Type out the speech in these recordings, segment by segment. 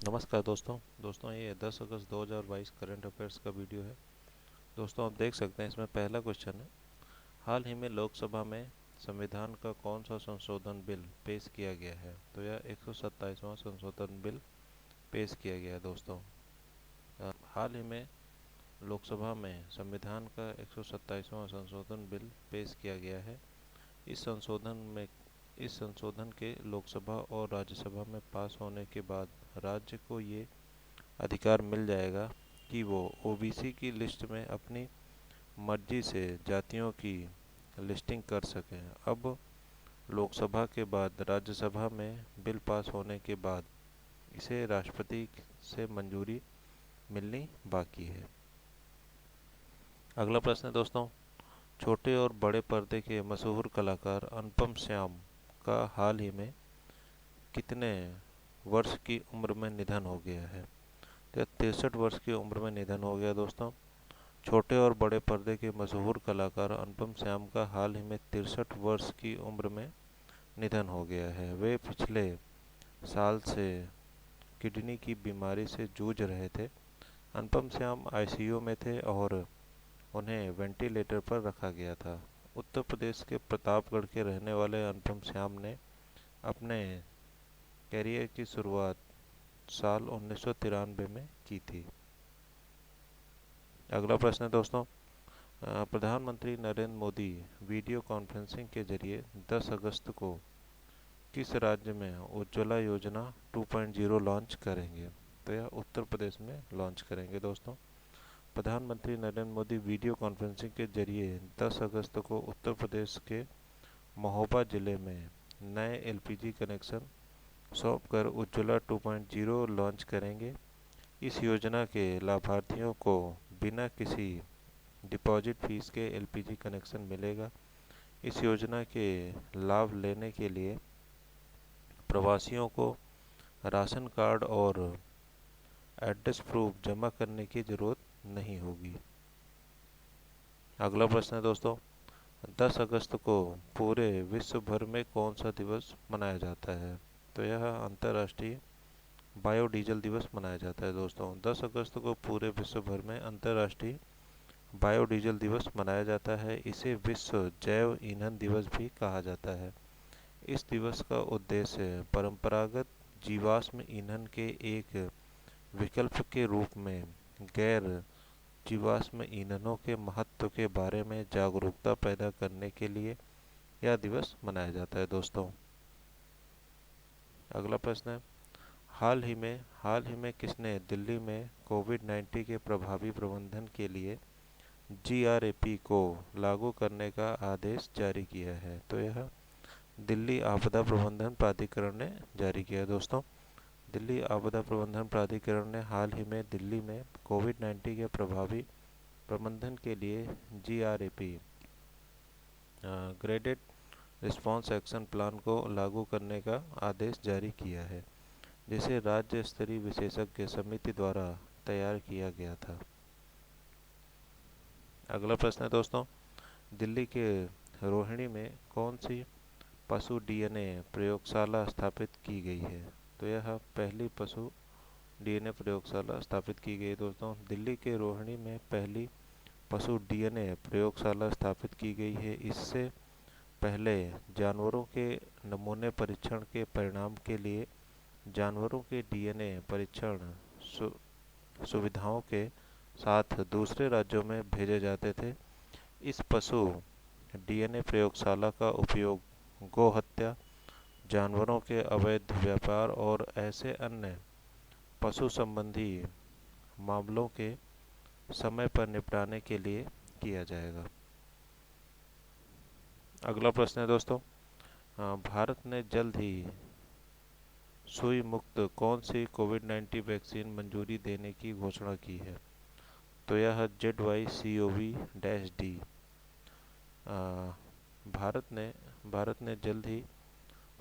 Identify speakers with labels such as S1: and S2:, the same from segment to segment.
S1: नमस्कार दोस्तों ये 10 अगस्त 2022 करंट अफेयर्स का वीडियो है। दोस्तों आप देख सकते हैं इसमें पहला क्वेश्चन है, हाल ही में लोकसभा में संविधान का कौन सा संशोधन बिल पेश किया गया है। तो यह 127वां संशोधन बिल पेश किया गया है दोस्तों। हाल ही में लोकसभा में संविधान का 127वां संशोधन बिल पेश किया गया है। इस संशोधन में इस संशोधन के लोकसभा और राज्यसभा में पास होने के बाद राज्य को ये अधिकार मिल जाएगा कि वो ओबीसी की लिस्ट में अपनी मर्जी से जातियों की लिस्टिंग कर सकें। अब लोकसभा के बाद राज्यसभा में बिल पास होने के बाद इसे राष्ट्रपति से मंजूरी मिलनी बाकी है। अगला प्रश्न है दोस्तों, छोटे और बड़े पर्दे के मशहूर कलाकार अनुपम श्याम का हाल ही में कितने वर्ष की उम्र में निधन हो गया है। तो 63 वर्ष की उम्र में निधन हो गया दोस्तों। छोटे और बड़े पर्दे के मशहूर कलाकार अनुपम श्याम का हाल ही में 63 वर्ष की उम्र में निधन हो गया है। वे पिछले साल से किडनी की बीमारी से जूझ रहे थे। अनुपम श्याम आईसीयू में थे और उन्हें वेंटिलेटर पर रखा गया था। उत्तर प्रदेश के प्रतापगढ़ के रहने वाले अनुपम श्याम ने अपने कैरियर की शुरुआत साल 1993 में की थी। अगला प्रश्न है दोस्तों, प्रधानमंत्री नरेंद्र मोदी वीडियो कॉन्फ्रेंसिंग के जरिए 10 अगस्त को किस राज्य में उज्ज्वला योजना 2.0 लॉन्च करेंगे। तो यह उत्तर प्रदेश में लॉन्च करेंगे दोस्तों। प्रधानमंत्री नरेंद्र मोदी वीडियो कॉन्फ्रेंसिंग के जरिए 10 अगस्त को उत्तर प्रदेश के महोबा जिले में नए एलपीजी कनेक्शन सौंप कर उज्ज्वला 2.0 लॉन्च करेंगे। इस योजना के लाभार्थियों को बिना किसी डिपॉजिट फीस के एलपीजी कनेक्शन मिलेगा। इस योजना के लाभ लेने के लिए प्रवासियों को राशन कार्ड और एड्रेस प्रूफ जमा करने की ज़रूरत नहीं होगी। अगला प्रश्न है दोस्तों, 10 अगस्त को पूरे विश्व भर में कौन सा दिवस मनाया जाता है। तो यह अंतर्राष्ट्रीय बायोडीजल दिवस मनाया जाता है दोस्तों। 10 अगस्त को पूरे विश्व भर में अंतर्राष्ट्रीय बायोडीजल दिवस मनाया जाता है। इसे विश्व जैव ईंधन दिवस भी कहा जाता है। इस दिवस का उद्देश्य परंपरागत जीवाश्म ईंधन के एक विकल्प के रूप में गैर जीवाश्म ईंधनों के महत्व के बारे में जागरूकता पैदा करने के लिए यह दिवस मनाया जाता है दोस्तों। अगला प्रश्न है, हाल ही में किसने दिल्ली में कोविड-19 के प्रभावी प्रबंधन के लिए जीआरएपी को लागू करने का आदेश जारी किया है। तो यह दिल्ली आपदा प्रबंधन प्राधिकरण ने जारी किया है दोस्तों। दिल्ली आपदा प्रबंधन प्राधिकरण ने हाल ही में दिल्ली में कोविड-19 के प्रभावी प्रबंधन के लिए GRAP graded response action plan को लागू करने का आदेश जारी किया है, जिसे राज्य स्तरीय विशेषज्ञ समिति द्वारा तैयार किया गया था। अगला प्रश्न है दोस्तों, दिल्ली के रोहिणी में कौन सी पशु डीएनए प्रयोगशाला स्थापित की गई है। तो यह पहली पशु डीएनए प्रयोगशाला स्थापित की गई दोस्तों। दिल्ली के रोहिणी में पहली पशु डीएनए प्रयोगशाला स्थापित की गई है। इससे पहले जानवरों के नमूने परीक्षण के परिणाम के लिए जानवरों के डीएनए परीक्षण सुविधाओं के साथ दूसरे राज्यों में भेजे जाते थे। इस पशु डीएनए प्रयोगशाला का उपयोग गौ हत्या, जानवरों के अवैध व्यापार और ऐसे अन्य पशु संबंधी मामलों के समय पर निपटाने के लिए किया जाएगा। अगला प्रश्न है दोस्तों, भारत ने जल्द ही सुई मुक्त कौन सी कोविड-19 वैक्सीन मंजूरी देने की घोषणा की है। तो यह ZYCOV-D। भारत ने जल्द ही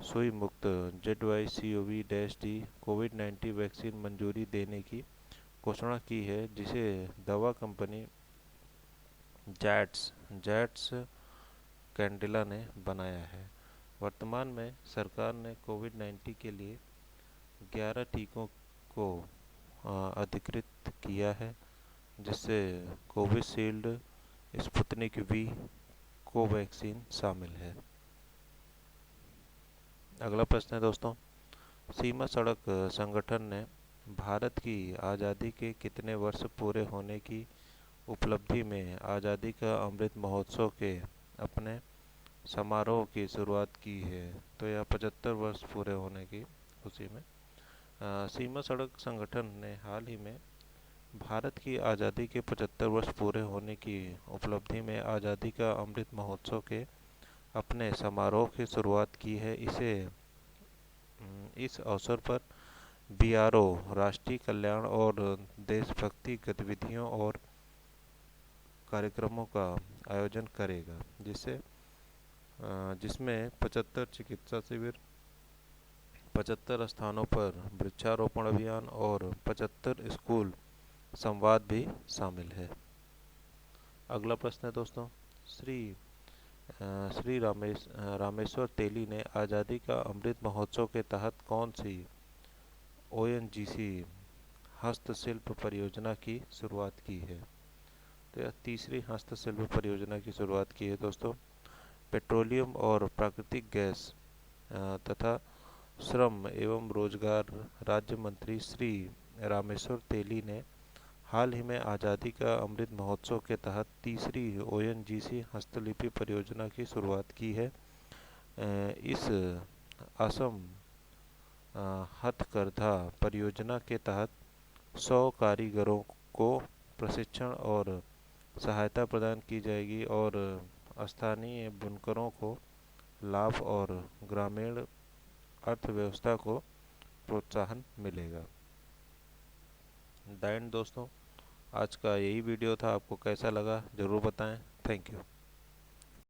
S1: सुई मुक्त ZYCOV-D कोविड-19 वैक्सीन मंजूरी देने की घोषणा की है, जिसे दवा कंपनी जैट्स कैंडिला ने बनाया है। वर्तमान में सरकार ने कोविड-19 के लिए 11 टीकों को अधिकृत किया है, जिससे कोविशील्ड, स्पुतनिक वी, कोवैक्सीन शामिल है। अगला प्रश्न है दोस्तों, सीमा सड़क संगठन ने भारत की आज़ादी के कितने वर्ष पूरे होने की उपलब्धि में आज़ादी का अमृत महोत्सव के अपने समारोह की शुरुआत की है? तो यह 75 वर्ष पूरे होने की खुशी में सीमा सड़क संगठन ने हाल ही में भारत की आज़ादी के 75 वर्ष पूरे होने की उपलब्धि में आज़ादी का अमृत महोत्सव के अपने समारोह की शुरुआत की है। इस अवसर पर बीआरओ राष्ट्रीय कल्याण और देशभक्ति गतिविधियों और कार्यक्रमों का आयोजन करेगा, जिसमें 75 चिकित्सा शिविर, 75 स्थानों पर वृक्षारोपण अभियान और 75 स्कूल संवाद भी शामिल है। अगला प्रश्न है दोस्तों, श्री श्री रामेश्वर तेली ने आज़ादी का अमृत महोत्सव के तहत कौन सी ओएनजीसी हस्तशिल्प परियोजना की शुरुआत की है? तो यह तीसरी हस्तशिल्प परियोजना की शुरुआत की है दोस्तों। पेट्रोलियम और प्राकृतिक गैस तथा श्रम एवं रोजगार राज्य मंत्री श्री रामेश्वर तेली ने हाल ही में आज़ादी का अमृत महोत्सव के तहत तीसरी ओएनजीसी हस्तलिपि परियोजना की शुरुआत की है। इस असम हथकरघा परियोजना के तहत 100 कारीगरों को प्रशिक्षण और सहायता प्रदान की जाएगी और स्थानीय बुनकरों को लाभ और ग्रामीण अर्थव्यवस्था को प्रोत्साहन मिलेगा। दैन दोस्तों, आज का यही वीडियो था। आपको कैसा लगा ज़रूर बताएं। Thank you.